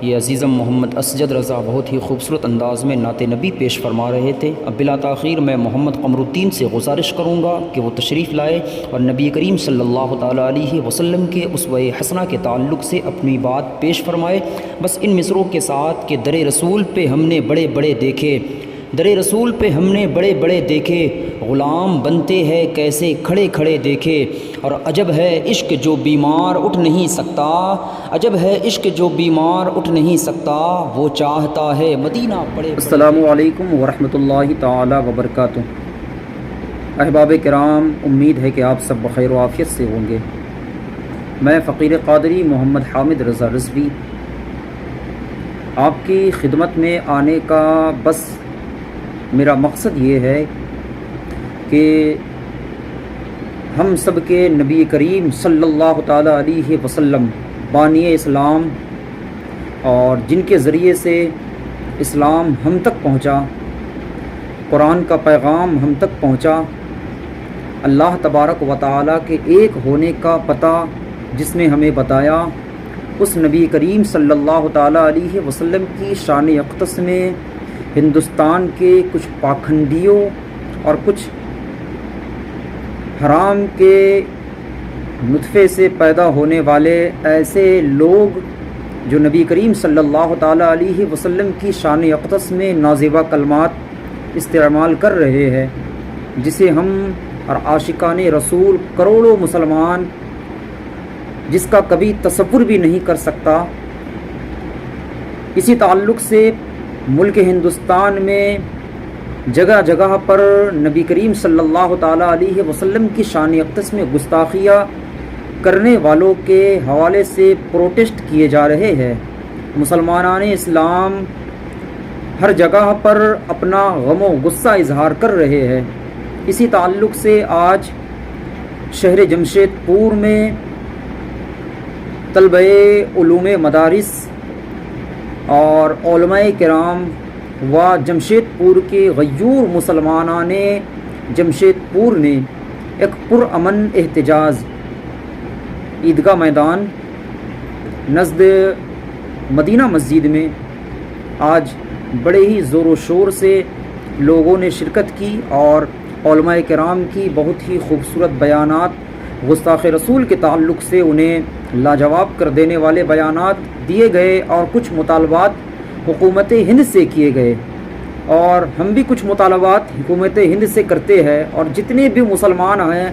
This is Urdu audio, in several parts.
یہ عزیزم محمد اسجد رضا بہت ہی خوبصورت انداز میں نعت نبی پیش فرما رہے تھے. اب بلا تاخیر میں محمد قمر الدین سے گزارش کروں گا کہ وہ تشریف لائے اور نبی کریم صلی اللہ تعالیٰ علیہ وسلم کے اسوہ حسنہ کے تعلق سے اپنی بات پیش فرمائے. بس ان مصروں کے ساتھ کہ در رسول پہ ہم نے بڑے بڑے دیکھے، در رسول پہ ہم نے بڑے بڑے دیکھے، غلام بنتے ہیں کیسے کھڑے کھڑے دیکھے. اور عجب ہے عشق جو بیمار اٹھ نہیں سکتا، عجب ہے عشق جو بیمار اٹھ نہیں سکتا، وہ چاہتا ہے مدینہ پڑے. السلام علیکم ورحمۃ اللہ تعالی وبرکاتہ. احباب کرام، امید ہے کہ آپ سب بخیر و عافیت سے ہوں گے. میں فقیر قادری محمد حامد رضا رضوی آپ کی خدمت میں آنے کا بس میرا مقصد یہ ہے کہ ہم سب کے نبی کریم صلی اللہ تعالیٰ علیہ وسلم بانی اسلام اور جن کے ذریعے سے اسلام ہم تک پہنچا، قرآن کا پیغام ہم تک پہنچا، اللہ تبارک و تعالیٰ کے ایک ہونے کا پتہ جس نے ہمیں بتایا، اس نبی کریم صلی اللہ تعالیٰ علیہ وسلم کی شان اقدس میں ہندوستان کے کچھ پاکھنڈیوں اور کچھ حرام کے نطفے سے پیدا ہونے والے ایسے لوگ جو نبی کریم صلی اللہ تعالیٰ علیہ وسلم کی شان اقدس میں نازیبہ کلمات استعمال کر رہے ہیں، جسے ہم اور عاشقان رسول کروڑوں مسلمان جس کا کبھی تصور بھی نہیں کر سکتا. اسی تعلق سے ملک ہندوستان میں جگہ جگہ پر نبی کریم صلی اللہ تعالیٰ علیہ وسلم کی شان اقدس میں گستاخیاں کرنے والوں کے حوالے سے پروٹیسٹ کیے جا رہے ہیں. مسلمانان اسلام ہر جگہ پر اپنا غم و غصہ اظہار کر رہے ہیں. اسی تعلق سے آج شہر جمشید پور میں طلبہ علوم مدارس اور علماء کرام و جمشید پور کے غیور مسلمانان جمشید پور نے ایک پرامن احتجاج عیدگاہ میدان نزد مدینہ مسجد میں آج بڑے ہی زور و شور سے لوگوں نے شرکت کی اور علماء کرام کی بہت ہی خوبصورت بیانات گستاخ رسول کے تعلق سے انہیں لاجواب کر دینے والے بیانات دیے گئے اور کچھ مطالبات حکومت ہند سے کیے گئے. اور ہم بھی کچھ مطالبات حکومت ہند سے کرتے ہیں، اور جتنے بھی مسلمان ہیں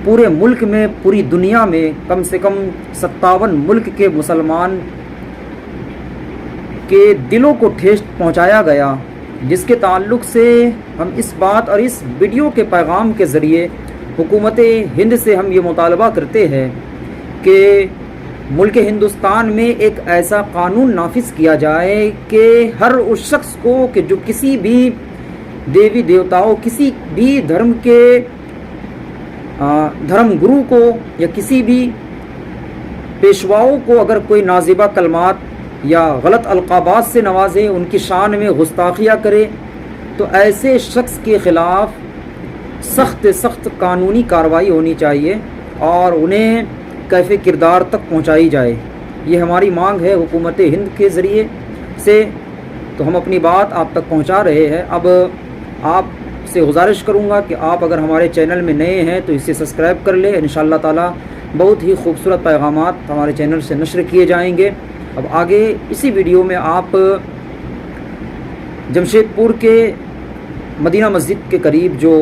پورے ملک میں، پوری دنیا میں کم سے کم 57 ملک کے مسلمان کے دلوں کو ٹھیس پہنچایا گیا، جس کے تعلق سے ہم اس بات اور اس ویڈیو کے پیغام کے ذریعے حکومت ہند سے ہم یہ مطالبہ کرتے ہیں کہ ملک ہندوستان میں ایک ایسا قانون نافذ کیا جائے کہ ہر اس شخص کو کہ جو کسی بھی دیوی دیوتاؤں، کسی بھی دھرم کے دھرم گرو کو یا کسی بھی پیشواؤں کو اگر کوئی نازیبہ کلمات یا غلط القابات سے نوازے، ان کی شان میں گستاخیاں کرے، تو ایسے شخص کے خلاف سخت سخت قانونی کارروائی ہونی چاہیے اور انہیں کیف کردار تک پہنچائی جائے. یہ ہماری مانگ ہے حکومت ہند کے ذریعے سے، تو ہم اپنی بات آپ تک پہنچا رہے ہیں. اب آپ سے گزارش کروں گا کہ آپ اگر ہمارے چینل میں نئے ہیں تو اسے سبسکرائب کر لیں. انشاءاللہ تعالی بہت ہی خوبصورت پیغامات ہمارے چینل سے نشر کیے جائیں گے. اب آگے اسی ویڈیو میں آپ جمشید پور کے مدینہ مسجد کے قریب جو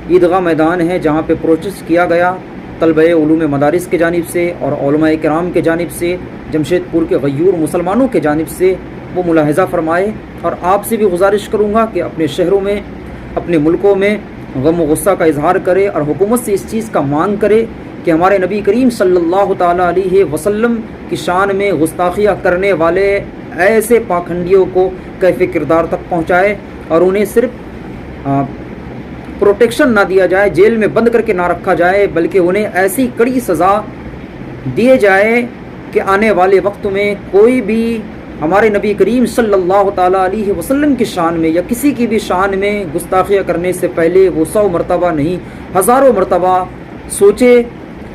عیدگاہ میدان ہے جہاں پہ پروٹیسٹ کیا گیا طلبہ علوم مدارس کے جانب سے اور علماء کرام کے جانب سے، جمشید پور کے غیور مسلمانوں کے جانب سے، وہ ملاحظہ فرمائے. اور آپ سے بھی گزارش کروں گا کہ اپنے شہروں میں، اپنے ملکوں میں غم و غصہ کا اظہار کرے اور حکومت سے اس چیز کا مانگ کرے کہ ہمارے نبی کریم صلی اللہ تعالیٰ علیہ وسلم کی شان میں گستاخیاں کرنے والے ایسے پاکھنڈیوں کو کیف کردار تک پہنچائے اور انہیں صرف پروٹیکشن نہ دیا جائے، جیل میں بند کر کے نہ رکھا جائے، بلکہ انہیں ایسی کڑی سزا دیے جائے کہ آنے والے وقت میں کوئی بھی ہمارے نبی کریم صلی اللہ تعالیٰ علیہ وسلم کی شان میں یا کسی کی بھی شان میں گستاخیاں کرنے سے پہلے وہ 100 مرتبہ نہیں، ہزاروں مرتبہ سوچے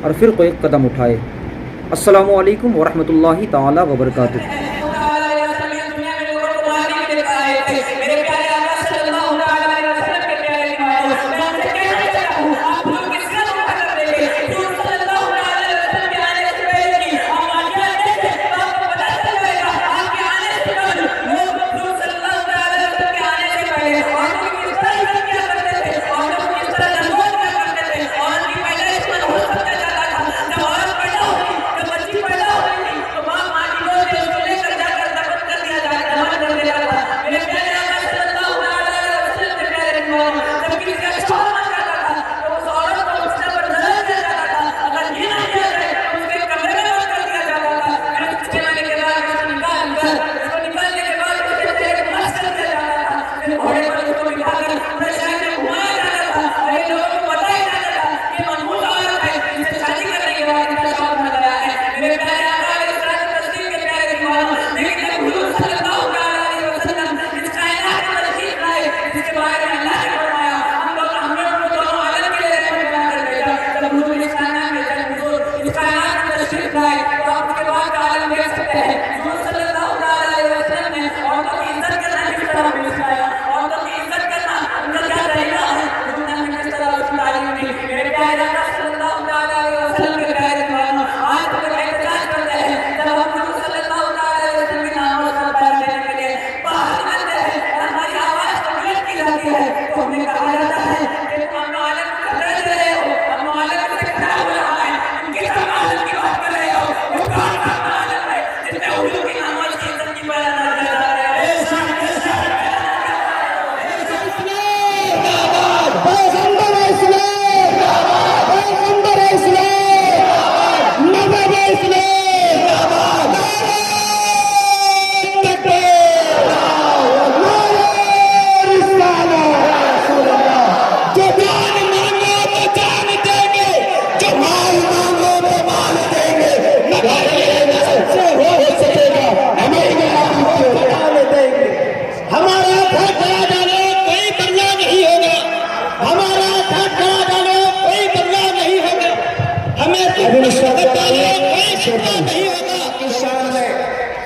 اور پھر کوئی قدم اٹھائے. السلام علیکم ورحمۃ اللہ تعالی وبرکاتہ.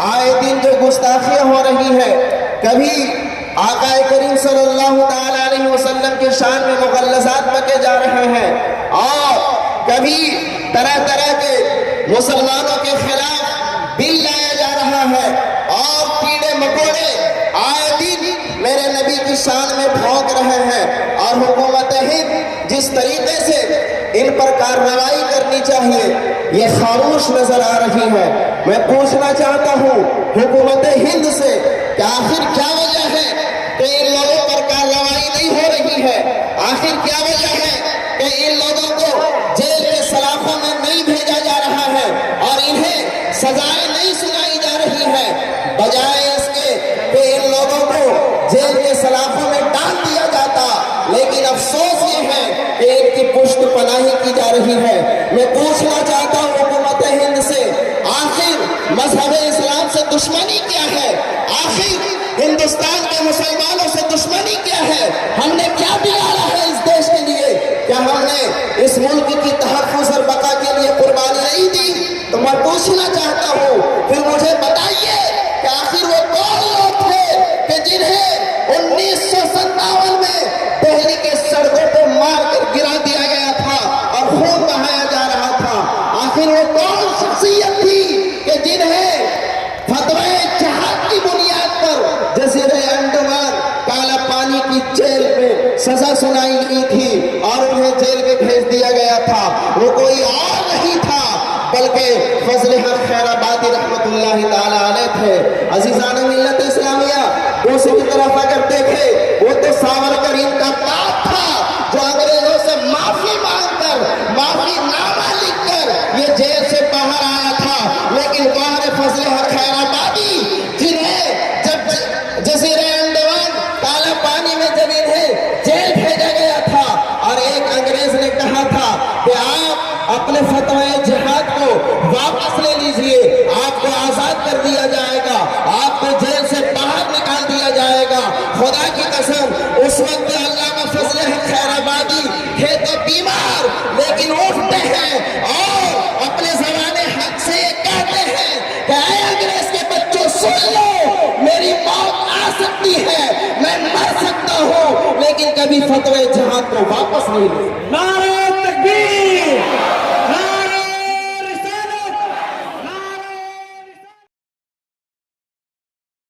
آئے دن جو گستاخیاں ہو رہی ہے، کبھی آقا کریم صلی اللہ تعالی علیہ وسلم کے شان میں مغلظات بکے جا رہے ہیں، اور کبھی طرح طرح کے مسلمانوں کے خلاف بل لایا جا رہا ہے، اور کیڑے مکوڑے آئے دن میرے نبی کی شان میں بھونک رہے ہیں، اور حکومت ہند جس طریقے سے ان پر کارروائی کرنی چاہیے یہ خاموش نظر آ رہی ہے۔ میں پوچھنا چاہتا ہوں حکومت ہند سے کہ آخر کیا وجہ ہے کہ ان لوگوں پر کارروائی نہیں ہو رہی ہے؟ آخر کیا وجہ ہے کہ ان لوگوں کو جیل کے سلاخوں میں نہیں بھیجا جا رہا ہے اور انہیں سزائیں نہیں سنائی جا رہی ہے؟ بجائے اس کے کہ ان لوگوں کو جیل کے سلاخوں میں ڈال دیا جاتا، لیکن افسوس یہ ہے کہ ان کی پشت پناہی کی جا رہی ہے۔ میں پوچھنا چاہتا ہوں حکومت ہند سے آخر مذہب اسلام سے دشمنی کیا ہے؟ آخر ہندوستان کے مسلمانوں سے دشمنی کیا ہے؟ ہم نے کیا بگاڑا ہے اس دیش کے لیے؟ کیا ہم نے اس ملک کی تحفظ اور بقا کے لیے قربانی نہیں دی؟ تو میں پوچھنا چاہتا ہوں پھر مجھے بتائیے کہ آخر وہ کون لوگ تھے کہ جنہیں 1957 میں دہلی کے سڑکوں پہ مار کر گرا دیا گیا تھا اور خون بہایا جا رہا تھا؟ آخر وہ کون شخصیت تھی کہ جنہیں فتوی جہاد کی بنیاد پر جزیرہ انڈمان کالا پانی کی جیل میں سزا سنائی گئی تھی اور انہیں جیل میں بھیج دیا گیا تھا؟ وہ کوئی اور نہیں تھا بلکہ فضل حق خیر آبادی رحمت اللہ تعالی علیہ تھے۔ عزیزان ملت اسلامیہ، دوسری طرف اگر دیکھیں وہ تو ساورکر ان کا باپ تھا جو انگریزوں سے معافی مانگ کر معافی نامہ لکھ کر یہ جیل سے باہر آیا تھا، لیکن باہر فضل حق خیر آبادی جنہیں جب جزیرہ انڈمان کالا پانی میں جب انہیں جیل بھیجا گیا تھا اور ایک انگریز نے کہا تھا کہ آپ اپنے فتوی جہاد کو واپس لے لیجئے، آپ کو آزاد کر دیا جائے گا، آپ کو جیل سے باہر نکال دیا جائے گا، خدا کی قسم اس وقت علامہ فضل حق خیر آبادی تھے تو بیمار، لیکن اٹھتے ہیں اور اپنے زمانے حق سے سن لو میری موت آ سکتی ہے, میں مر سکتا ہوں, لیکن کبھی فتوی جہاد کو واپس نہیں لے. نعرہ